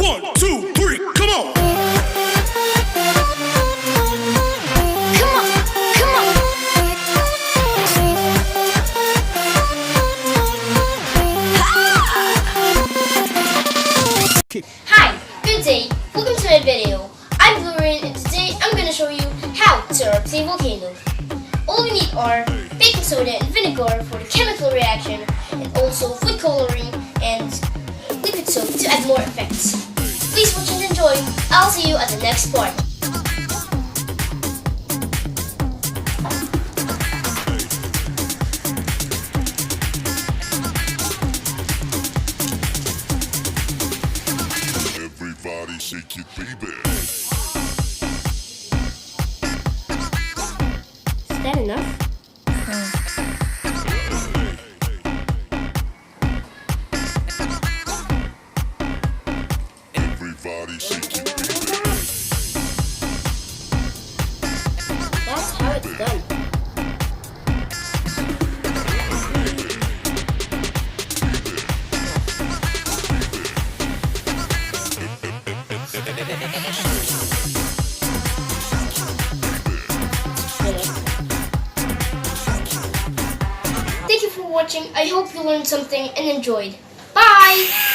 1, 2, 3, come on. Come on, come on. Hi, good day. Welcome to my video. I'm Blue and today I'm going to show you how to erupts a volcano. All we need are baking soda and vinegar for the chemical reaction, and also food coloring and liquid soap to add more effects. Please watch and enjoy. I'll see you at the next part. Everybody shake it, baby. Is that enough? Everybody shake it, baby. That's how it's done. Thank you for watching. I hope you learned something and enjoyed. Bye!